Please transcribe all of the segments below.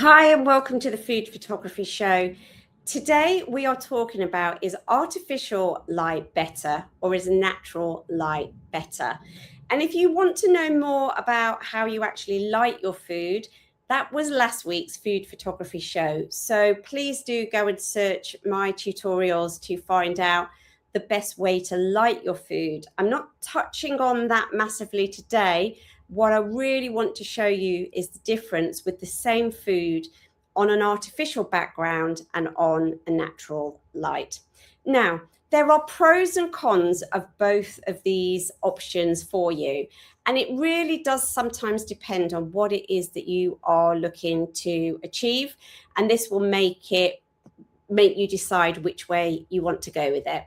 Hi and welcome to the Food Photography Show. Today we are talking about, is artificial light better or is natural light better? And if you want to know more about how you actually light your food, that was last week's Food Photography Show. So please do go and search my tutorials to find out the best way to light your food. I'm not touching on that massively today. What I really want to show you is the difference with the same food on an artificial background and on a natural light. Now, there are pros and cons of both of these options for you. And it really does sometimes depend on what it is that you are looking to achieve. And this will make you decide which way you want to go with it.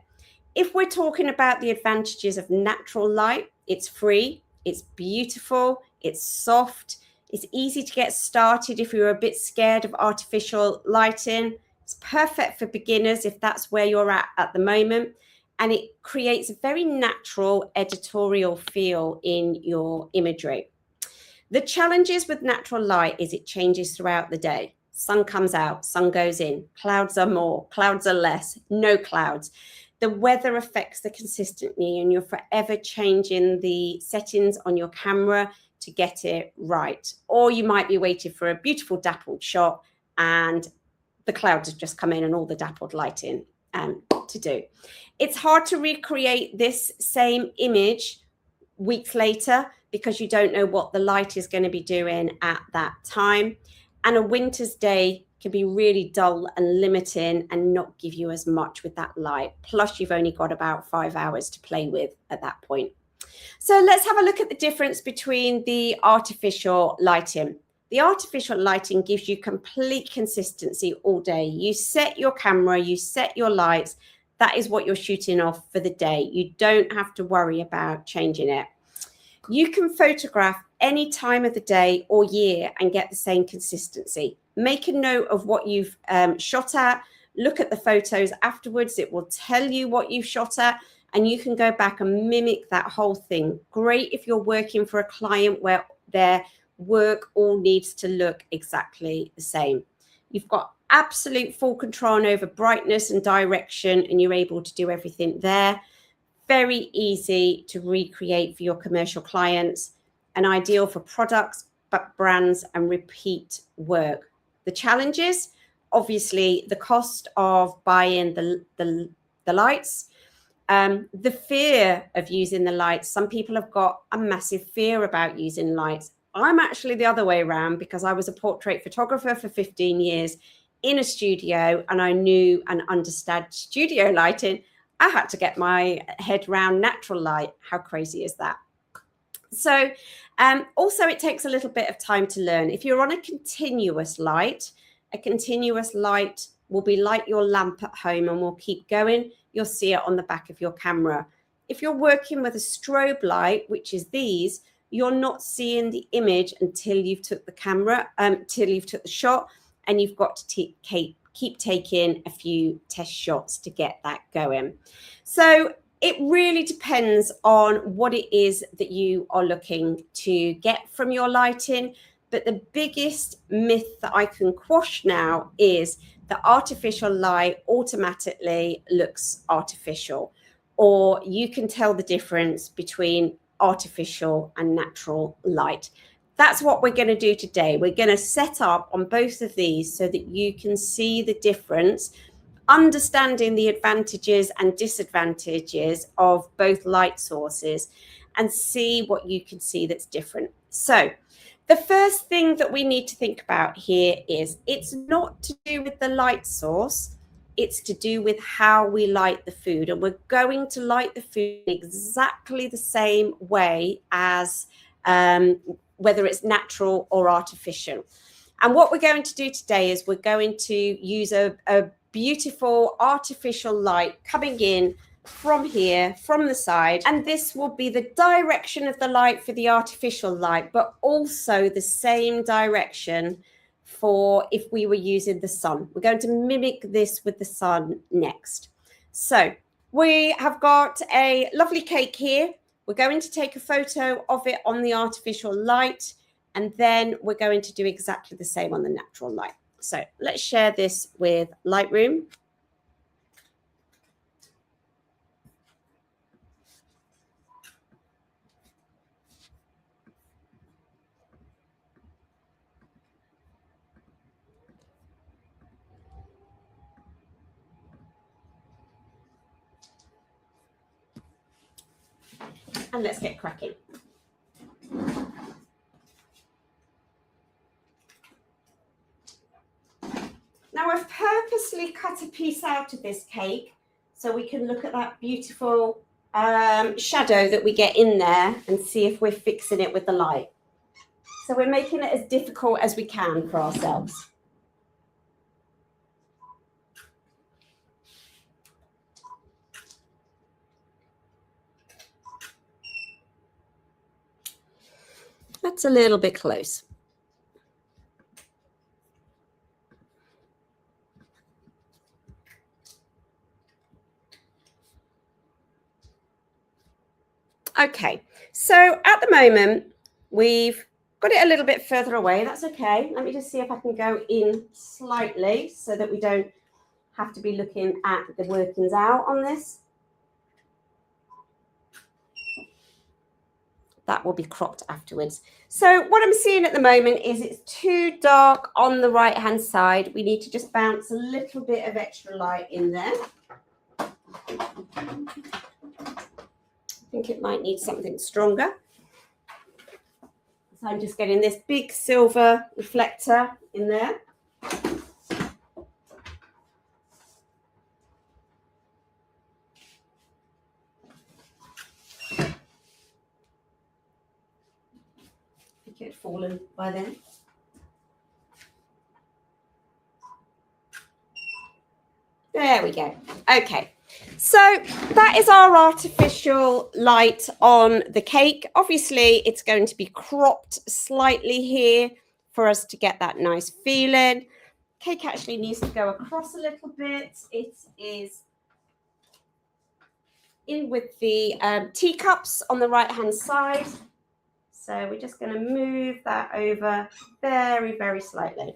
If we're talking about the advantages of natural light, it's free, it's beautiful, it's soft, it's easy to get started if you're a bit scared of artificial lighting. It's perfect for beginners if that's where you're at the moment. And it creates a very natural editorial feel in your imagery. The challenges with natural light is it changes throughout the day. Sun comes out, sun goes in, clouds are more, clouds are less, no clouds. The weather affects the consistency and you're forever changing the settings on your camera to get it right. Or you might be waiting for a beautiful dappled shot and the clouds have just come in and all the dappled lighting to do. It's hard to recreate this same image weeks later because you don't know what the light is going to be doing at that time. And a winter's day can be really dull and limiting and not give you as much with that light. Plus, you've only got about 5 hours to play with at that point. So let's have a look at the difference between the artificial lighting. The artificial lighting gives you complete consistency all day. You set your camera, you set your lights. That is what you're shooting off for the day. You don't have to worry about changing it. You can photograph any time of the day or year and get the same consistency. Make a note of what you've shot at. Look at the photos afterwards. It will tell you what you've shot at and you can go back and mimic that whole thing. Great if you're working for a client where their work all needs to look exactly the same. You've got absolute full control over brightness and direction and you're able to do everything there. Very easy to recreate for your commercial clients and ideal for products, but brands and repeat work. The challenges, obviously, the cost of buying the lights, the fear of using the lights. Some people have got a massive fear about using lights. I'm actually the other way around because I was a portrait photographer for 15 years in a studio and I knew and understood studio lighting. I had to get my head around natural light. How crazy is that? So also it takes a little bit of time to learn. If you're on a continuous light will be like your lamp at home and will keep going. You'll see it on the back of your camera. If you're working with a strobe light, which is these, you're not seeing the image until you've took the camera, till you've took the shot, and you've got to keep taking a few test shots to get that going. So it really depends on what it is that you are looking to get from your lighting. But the biggest myth that I can quash now is that artificial light automatically looks artificial, or you can tell the difference between artificial and natural light. That's what we're going to do today. We're going to set up on both of these so that you can see the difference, understanding the advantages and disadvantages of both light sources and see what you can see that's different. So the first thing that we need to think about here is it's not to do with the light source, it's to do with how we light the food. And we're going to light the food exactly the same way as whether it's natural or artificial. And what we're going to do today is we're going to use a beautiful artificial light coming in from here, from the side, and this will be the direction of the light for the artificial light, but also the same direction for if we were using the sun. We're going to mimic this with the sun next. So we have got a lovely cake here. We're going to take a photo of it on the artificial light. And then we're going to do exactly the same on the natural light. So let's share this with Lightroom. And let's get cracking. Now I've purposely cut a piece out of this cake so we can look at that beautiful shadow that we get in there and see if we're fixing it with the light. So we're making it as difficult as we can for ourselves. That's a little bit close. Okay, so at the moment, we've got it a little bit further away. That's okay. Let me just see if I can go in slightly so that we don't have to be looking at the workings out on this. That will be cropped afterwards. So what I'm seeing at the moment is it's too dark on the right-hand side. We need to just bounce a little bit of extra light in there. I think it might need something stronger. So I'm just getting this big silver reflector in there. I think it had fallen by then. There we go. Okay. So that is our artificial light on the cake. Obviously, it's going to be cropped slightly here for us to get that nice feeling. Cake actually needs to go across a little bit. It is in with the teacups on the right-hand side. So we're just going to move that over very, very slightly.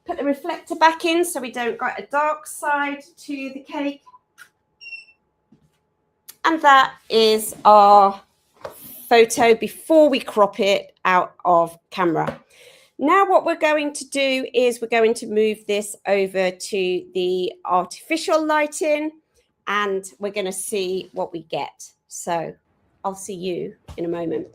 Put the reflector back in so we don't get a dark side to the cake. And that is our photo before we crop it out of camera. Now what we're going to do is we're going to move this over to the artificial lighting and we're going to see what we get. So I'll see you in a moment.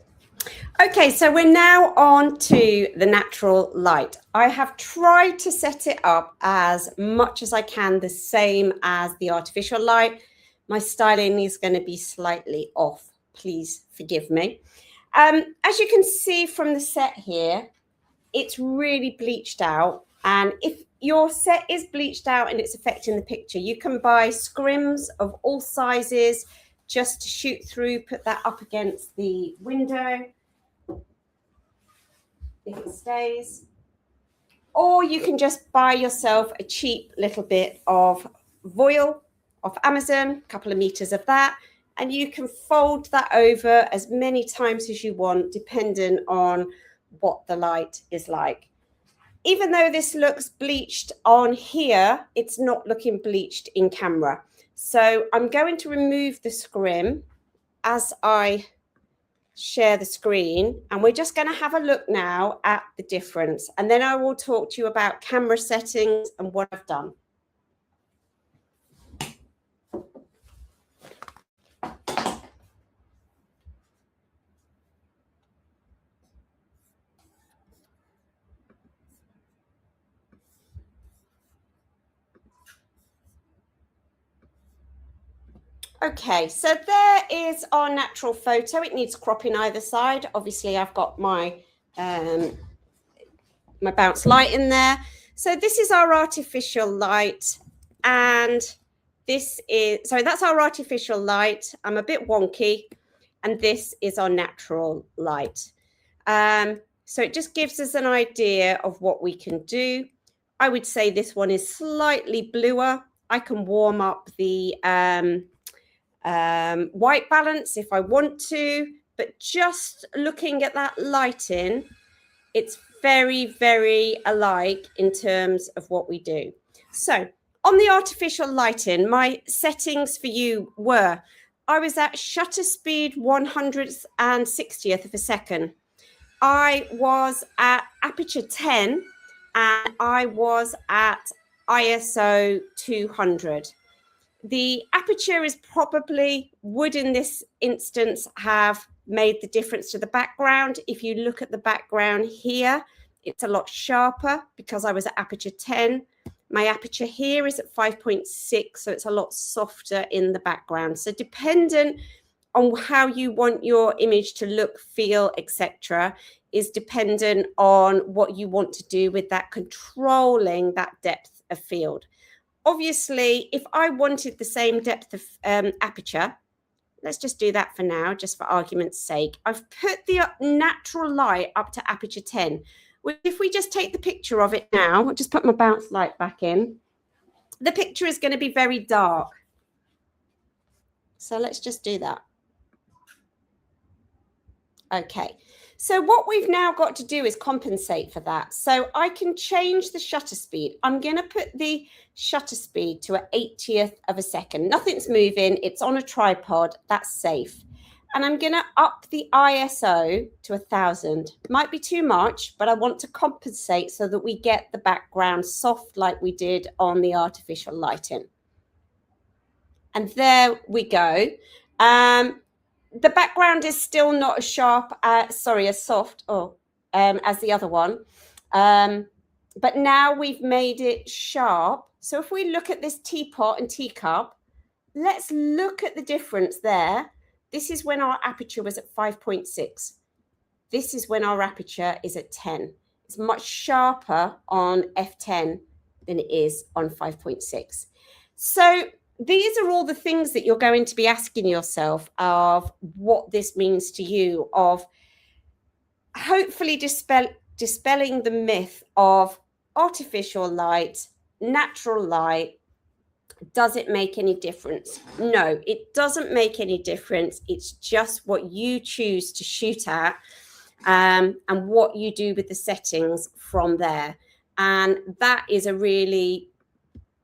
Okay, so we're now on to the natural light. I have tried to set it up as much as I can the same as the artificial light. My styling is going to be slightly off. Please forgive me. As you can see from the set here, it's really bleached out. And if your set is bleached out and it's affecting the picture, you can buy scrims of all sizes just to shoot through, put that up against the window if it stays. Or you can just buy yourself a cheap little bit of voile off Amazon, a couple of meters of that, and you can fold that over as many times as you want, depending on what the light is like. Even though this looks bleached on here, it's not looking bleached in camera. So I'm going to remove the scrim as I share the screen, and we're just going to have a look now at the difference, and then I will talk to you about camera settings and what I've done. Okay, so there is our natural photo. It needs cropping either side. Obviously, I've got my my bounce light in there. So this is our artificial light, and this is, so that's our artificial light. I'm a bit wonky, and this is our natural light. So it just gives us an idea of what we can do. I would say this one is slightly bluer. I can warm up the white balance if I want to, but just looking at that lighting, It's very, very alike in terms of what we do. So on the artificial lighting, my settings for you were, I was at shutter speed 160th of a second. I was at aperture 10 and I was at ISO 200. The aperture is probably would in this instance have made the difference to the background. If you look at the background here, it's a lot sharper because I was at aperture 10. My aperture here is at 5.6, so it's a lot softer in the background. So dependent on how you want your image to look, feel, etc., is dependent on what you want to do with that, controlling that depth of field. Obviously, if I wanted the same depth of aperture, let's just do that for now, just for argument's sake. I've put the natural light up to aperture 10. If we just take the picture of it now, I'll just put my bounce light back in. The picture is going to be very dark. So let's just do that. Okay, so what we've now got to do is compensate for that. So I can change the shutter speed. I'm going to put the shutter speed to an 80th of a second. Nothing's moving. It's on a tripod. That's safe. And I'm going to up the ISO to 1000. Might be too much, but I want to compensate so that we get the background soft like we did on the artificial lighting. And there we go. The background is still not as sharp, as soft as the other one. But now we've made it sharp. So if we look at this teapot and teacup, let's look at the difference there. This is when our aperture was at 5.6. This is when our aperture is at 10. It's much sharper on f10 than it is on 5.6. So these are all the things that you're going to be asking yourself of what this means to you, of hopefully dispelling the myth of artificial light, natural light. Does it make any difference? No, it doesn't make any difference. It's just what you choose to shoot at and what you do with the settings from there. And that is a really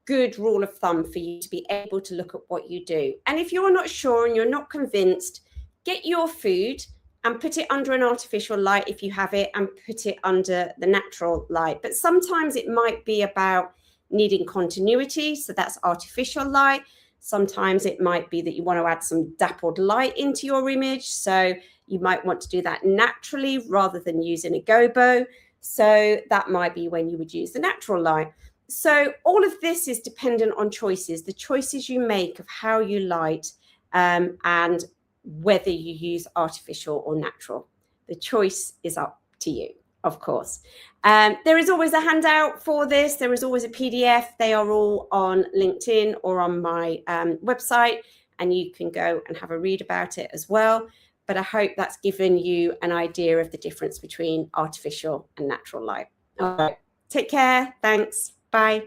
good rule of thumb for you to be able to look at what you do. And if you're not sure and you're not convinced, get your food and put it under an artificial light if you have it, and put it under the natural light. But sometimes it might be about needing continuity, so that's artificial light. Sometimes it might be that you want to add some dappled light into your image, so you might want to do that naturally rather than using a gobo. So that might be when you would use the natural light. So all of this is dependent on choices, the choices you make of how you light, and whether you use artificial or natural. The choice is up to you, of course. There is always a handout for this. There is always a PDF. They are all on LinkedIn or on my website, and you can go and have a read about it as well. But I hope that's given you an idea of the difference between artificial and natural light. All right. Take care. Thanks. Bye.